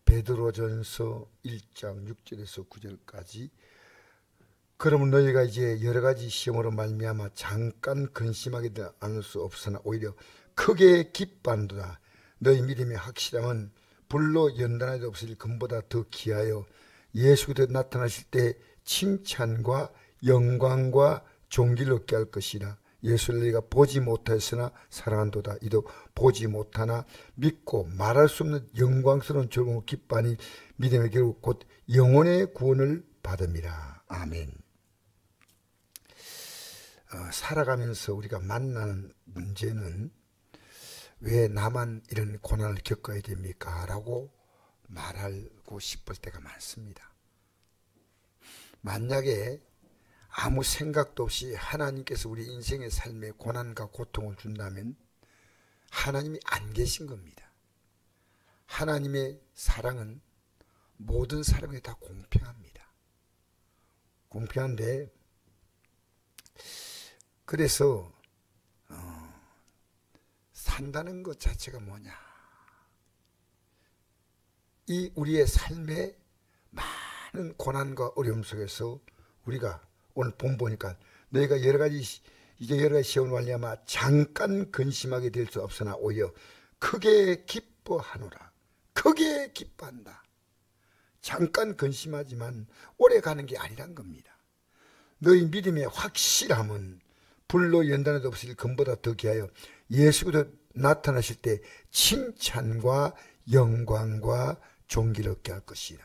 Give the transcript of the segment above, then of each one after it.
베드로전서 1장 6절에서 9절까지 그러면 너희가 이제 여러 가지 시험으로 말미암아 잠깐 근심하게 않을 수 없으나 오히려 크게 기뻐한도다. 너희 믿음이 확실함은 불로 연단하여도 없을 금보다 더 귀하여 예수 그리스도 나타나실 때 칭찬과 영광과 존귀를 얻게 할 것이라. 예수를 너희가 보지 못하였으나 사랑한도다. 이도 보지 못하나 믿고 말할 수 없는 영광스러운 즐거움을 기뻐하니 믿음의 결국 곧 영혼의 구원을 받음이라. 아멘. 살아가면서 우리가 만나는 문제는 왜 나만 이런 고난을 겪어야 됩니까? 라고 말하고 싶을 때가 많습니다. 만약에 아무 생각도 없이 하나님께서 우리 인생의 삶에 고난과 고통을 준다면 하나님이 안 계신 겁니다. 하나님의 사랑은 모든 사람에게 다 공평합니다. 공평한데 그래서 산다는 것 자체가 뭐냐, 이 우리의 삶의 많은 고난과 어려움 속에서 우리가 오늘 본 보니까 너희가 여러 가지 시험을 말미암아 잠깐 근심하게 될 수 없으나 오히려 크게 기뻐하노라. 크게 기뻐한다. 잠깐 근심하지만 오래 가는 게 아니란 겁니다. 너희 믿음의 확실함은 불로 연단해도 없을 금보다 더 귀하여 예수 그리스도 나타나실 때 칭찬과 영광과 존귀를 얻게 할 것이라.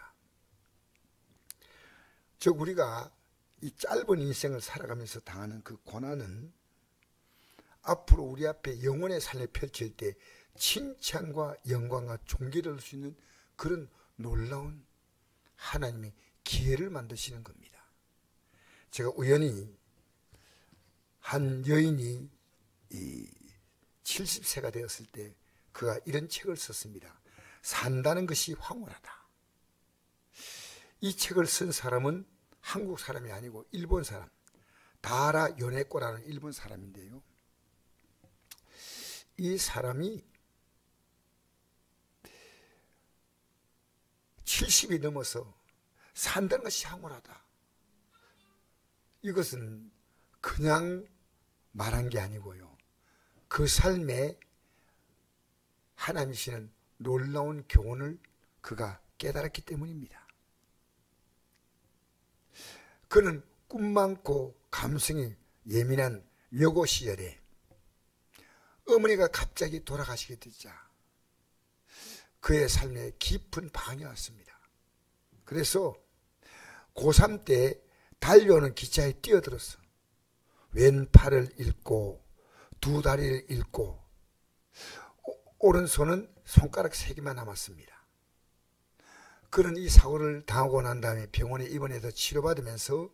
즉 우리가 이 짧은 인생을 살아가면서 당하는 그 고난은 앞으로 우리 앞에 영혼의 삶을 펼칠 때 칭찬과 영광과 존귀를 얻을 수 있는 그런 놀라운 하나님의 기회를 만드시는 겁니다. 제가 우연히 한 여인이 70세가 되었을 때 그가 이런 책을 썼습니다. 산다는 것이 황홀하다. 이 책을 쓴 사람은 한국 사람이 아니고 일본 사람, 다라 요네코라는 일본 사람인데요. 이 사람이 70이 넘어서 산다는 것이 황홀하다. 이것은 그냥 말한 게 아니고요. 그 삶에 하나님이시는 놀라운 교훈을 그가 깨달았기 때문입니다. 그는 꿈 많고 감성이 예민한 여고 시절에 어머니가 갑자기 돌아가시게 되자 그의 삶에 깊은 방이 왔습니다. 그래서 고3 때 달려오는 기차에 뛰어들었어. 왼팔을 잃고 두 다리를 잃고 오른손은 손가락 3개만 남았습니다. 그는 이 사고를 당하고 난 다음에 병원에 입원해서 치료받으면서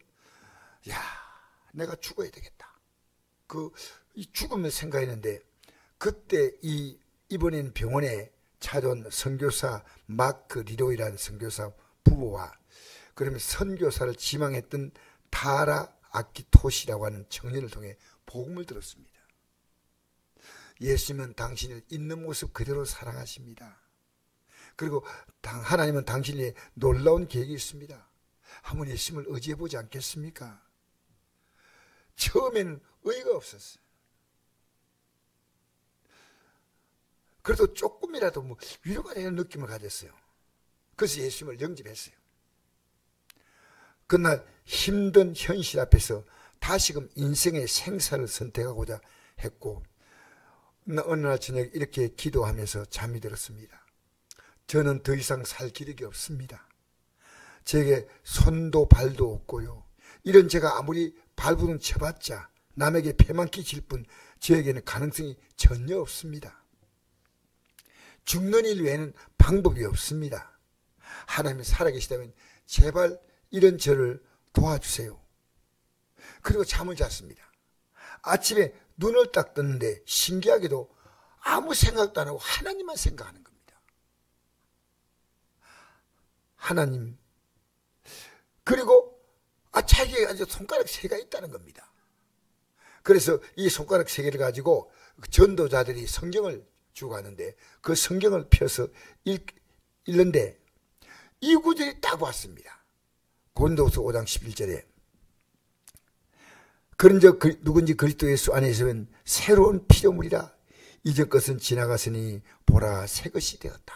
야, 내가 죽어야 되겠다. 이 죽음을 생각했는데 그때 이 입원인 병원에 찾아온 선교사 마크 리로이라는 선교사 부부와 그러면 선교사를 지망했던 타라 아키토시라고 하는 청년을 통해 복음을 들었습니다. 예수님은 당신을 있는 모습 그대로 사랑하십니다. 그리고 하나님은 당신의 놀라운 계획이 있습니다. 한번 예수님을 의지해보지 않겠습니까? 처음에는 의의가 없었어요. 그래도 조금이라도 위로가 되는 느낌을 가졌어요. 그래서 예수님을 영접했어요. 그날 힘든 현실 앞에서 다시금 인생의 생사를 선택하고자 했고 어느 날 저녁에 이렇게 기도하면서 잠이 들었습니다. 저는 더 이상 살 기력이 없습니다. 제게 손도 발도 없고요. 이런 제가 아무리 발부둥 쳐봤자 남에게 폐만 끼칠 뿐 저에게는 가능성이 전혀 없습니다. 죽는 일 외에는 방법이 없습니다. 하나님이 살아계시다면 제발 이런 저를 도와주세요. 그리고 잠을 잤습니다. 아침에 눈을 딱 떴는데 신기하게도 아무 생각도 안 하고 하나님만 생각하는 겁니다. 하나님. 그리고 자기가 손가락 3개가 있다는 겁니다. 그래서 이 손가락 3개를 가지고 전도자들이 성경을 주고 가는데 그 성경을 펴서 읽는데 이 구절이 딱 왔습니다. 고린도후서 5장 11절에 그런즉 누군지 그리스도 예수 안에 있으면 새로운 피조물이라 이전 것은 지나갔으니 보라 새 것이 되었다.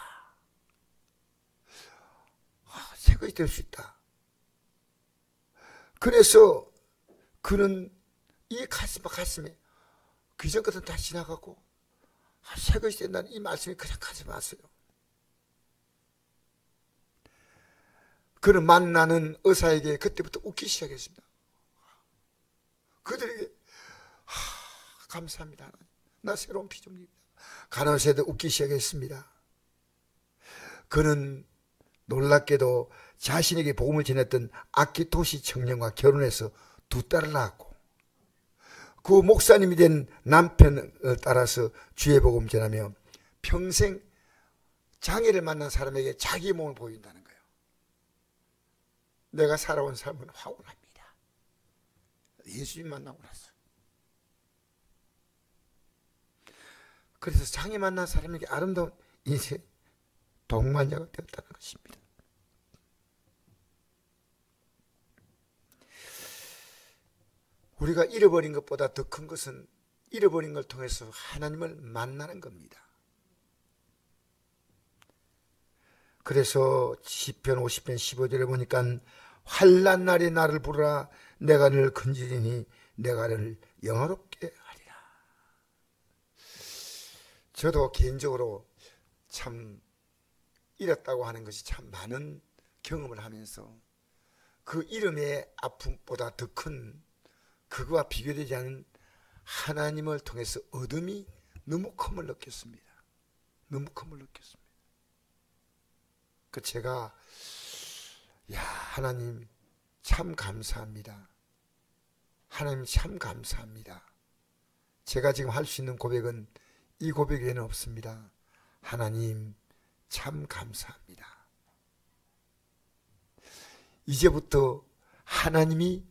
새 것이 될 수 있다. 그래서 그는 이 가슴에 그 이전 것은 다 지나가고 새 것이 된다는 이 말씀이 그냥 가슴에 왔어요. 그는 만나는 의사에게 그때부터 웃기 시작했습니다. 그들에게 감사합니다. 나 새로운 피조물입니다. 간호사도 웃기 시작했습니다. 그는 놀랍게도 자신에게 복음을 전했던 아키토시 청년과 결혼해서 두 딸을 낳았고 그 목사님이 된 남편을 따라서 주의 복음 전하며 평생 장애를 만난 사람에게 자기 몸을 보인다는 거예요. 내가 살아온 삶은 황홀합니다. 예수님 만나고 나서. 그래서 장애 만난 사람에게 아름다운 인생 동반자가 되었다는 것입니다. 우리가 잃어버린 것보다 더 큰 것은 잃어버린 걸 통해서 하나님을 만나는 겁니다. 그래서 시편 50편 15절에 보니까 환난 날에 나를 부르라 내가 너를 건지리니 내가 너를 영화롭게 하리라. 저도 개인적으로 참 잃었다고 하는 것이 참 많은 경험을 하면서 그 잃음의 아픔보다 더 큰 그거와 비교되지 않은 하나님을 통해서 얻음이 너무 큼을 느꼈습니다. 너무 큼을 느꼈습니다. 그 제가 하나님 참 감사합니다. 하나님 참 감사합니다. 제가 지금 할 수 있는 고백은 이 고백 외에는 없습니다. 하나님 참 감사합니다. 이제부터 하나님이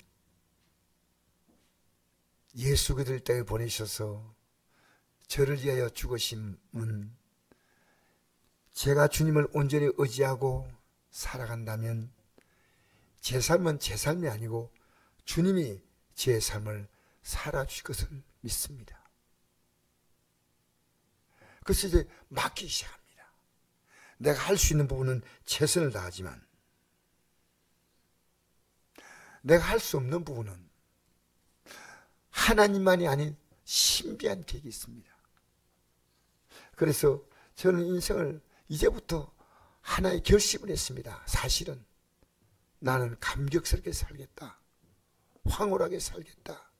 예수 그들 땅에 보내셔서 저를 위하여 죽으심은 제가 주님을 온전히 의지하고 살아간다면 제 삶은 제 삶이 아니고 주님이 제 삶을 살아주실 것을 믿습니다. 그래서 이제 맡기기 시작합니다. 내가 할 수 있는 부분은 최선을 다하지만 내가 할 수 없는 부분은 하나님만이 아닌 신비한 계획이 있습니다. 그래서 저는 인생을 이제부터 하나의 결심을 했습니다. 사실은 나는 감격스럽게 살겠다. 황홀하게 살겠다.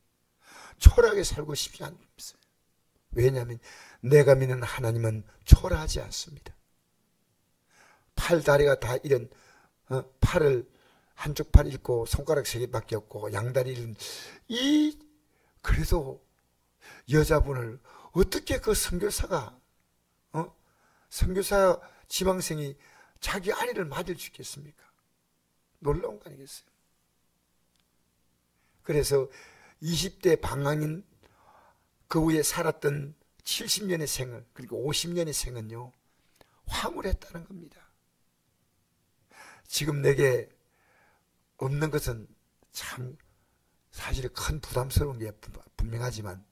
초라하게 살고 싶지 않습니다. 왜냐하면 내가 믿는 하나님은 초라하지 않습니다. 팔, 다리가 다 잃은 팔을 한쪽 팔 잃고 손가락 3개밖에 없고 양다리 잃은 그래도 여자분을 어떻게 그 선교사가 선교사 지망생이 자기 아내를 맞을 수 있겠습니까? 놀라운 거 아니겠어요? 그래서 20대 방황인 그 후에 살았던 70년의 생을 그리고 50년의 생은요 황홀했다는 겁니다. 지금 내게 없는 것은 참 사실 큰 부담스러운 게 분명하지만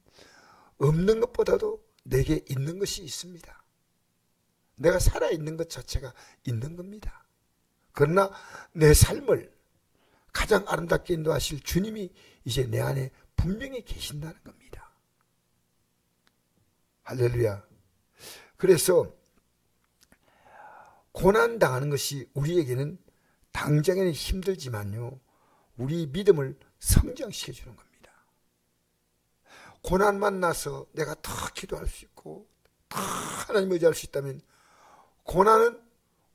없는 것보다도 내게 있는 것이 있습니다. 내가 살아있는 것 자체가 있는 겁니다. 그러나 내 삶을 가장 아름답게 인도하실 주님이 이제 내 안에 분명히 계신다는 겁니다. 할렐루야. 그래서 고난당하는 것이 우리에게는 당장에는 힘들지만요 우리 믿음을 성장시켜주는 겁니다. 고난 만나서 내가 더 기도할 수 있고 더 하나님 의지할 수 있다면 고난은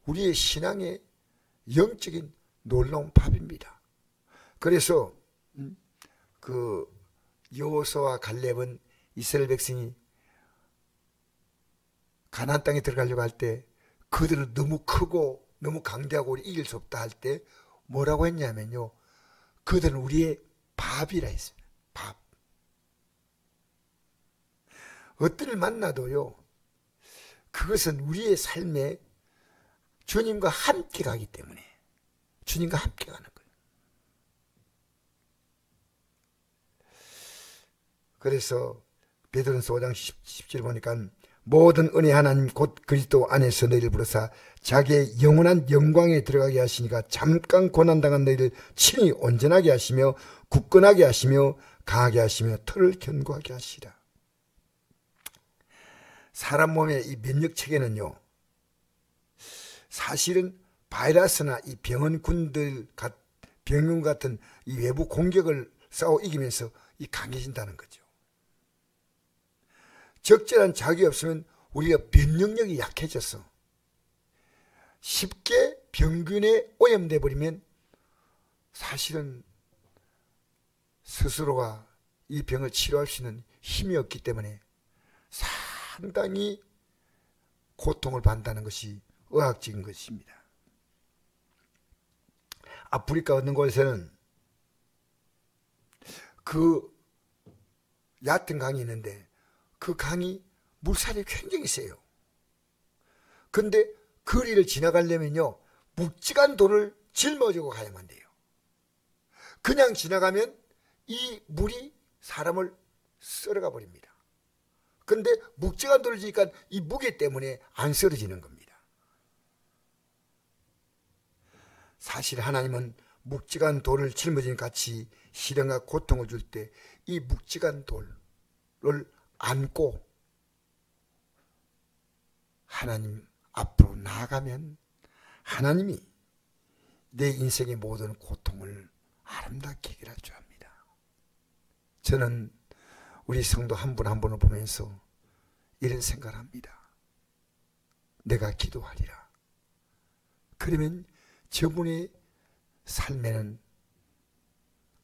우리의 신앙의 영적인 놀라운 밥입니다. 그래서 그 여호수아와 갈렙은 이스라엘 백성이 가나안 땅에 들어가려고 할 때 그들은 너무 크고 너무 강대하고 우리 이길 수 없다 할 때 뭐라고 했냐면요 그들은 우리의 밥이라 했어요. 밥. 어떤 일 만나도요 그것은 우리의 삶의 주님과 함께 가기 때문에 주님과 함께 가는 거예요. 그래서 베드로전서 5장 10절 보니까 모든 은혜 하나님 곧 그리스도 안에서 너희를 부르사 자기의 영원한 영광에 들어가게 하시니까 잠깐 고난당한 너희를 친히 온전하게 하시며 굳건하게 하시며 강하게 하시며 털을 견고하게 하시라. 사람 몸의 이 면역체계는요, 사실은 바이러스나 이 병균 같은 이 외부 공격을 싸워 이기면서 이 강해진다는 거죠. 적절한 자극이 없으면 우리가 면역력이 약해져서 쉽게 병균에 오염돼 버리면 사실은 스스로가 이 병을 치료할 수 있는 힘이 없기 때문에 상당히 고통을 받는다는 것이 의학적인 것입니다. 아프리카 어느 곳에서는 그 얕은 강이 있는데 그 강이 물살이 굉장히 세요. 근데 거리를 지나가려면요, 묵직한 돌을 짊어지고 가야만 돼요. 그냥 지나가면 이 물이 사람을 썰어가 버립니다. 근데 묵직한 돌을 지니까 이 무게 때문에 안 썰어지는 겁니다. 사실 하나님은 묵직한 돌을 짊어지는 같이 시련과 고통을 줄 때 이 묵직한 돌을 안고 하나님 앞으로 나아가면 하나님이 내 인생의 모든 고통을 아름답게 해결할 줄 압니다. 저는 우리 성도 한 분 한 분을 보면서 이런 생각을 합니다. 내가 기도하리라. 그러면 저분의 삶에는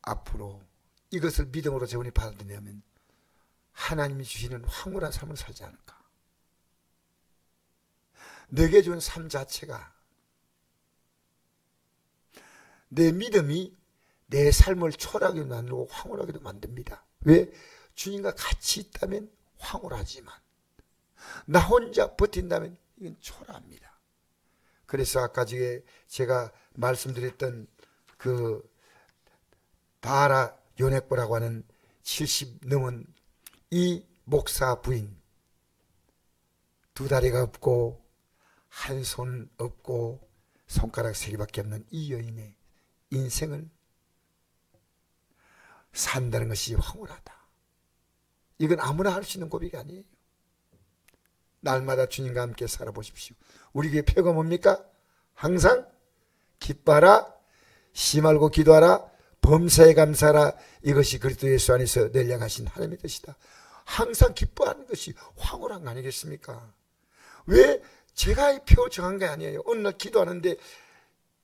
앞으로 이것을 믿음으로 저분이 받아들이면 하나님이 주시는 황홀한 삶을 살지 않을까. 내게 준 삶 자체가 내 믿음이 내 삶을 초라하게 만들고 황홀하게도 만듭니다. 왜? 주님과 같이 있다면 황홀하지만 나 혼자 버틴다면 이건 초라합니다. 그래서 아까 제가 말씀드렸던 그 다하라 요네코라고 하는 70 넘은 이 목사 부인, 두 다리가 없고 한 손 없고 손가락 3개밖에 없는 이 여인의 인생을 산다는 것이 황홀하다. 이건 아무나 할 수 있는 고백이 아니에요. 날마다 주님과 함께 살아보십시오. 우리 교회 표가 뭡니까? 항상 기뻐하라, 쉬지 말고 기도하라, 범사에 감사하라. 이것이 그리스도 예수 안에서 늘 향하신 하나님의 뜻이다. 항상 기뻐하는 것이 황홀한 거 아니겠습니까? 왜? 제가 이 표 정한 게 아니에요. 어느 날 기도하는데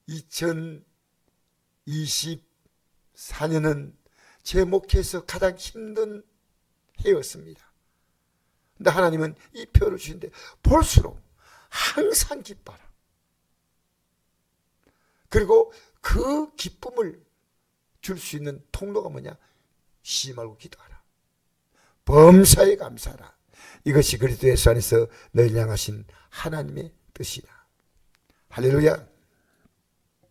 2024년은 제 목회에서 가장 힘든 해였습니다. 근데 하나님은 이 표를 주신데 볼수록 항상 기뻐하라. 그리고 그 기쁨을 줄 수 있는 통로가 뭐냐? 쉬지 말고 기도하라. 범사에 감사하라. 이것이 그리스도 예수 안에서 널 향하신 하나님의 뜻이다. 할렐루야.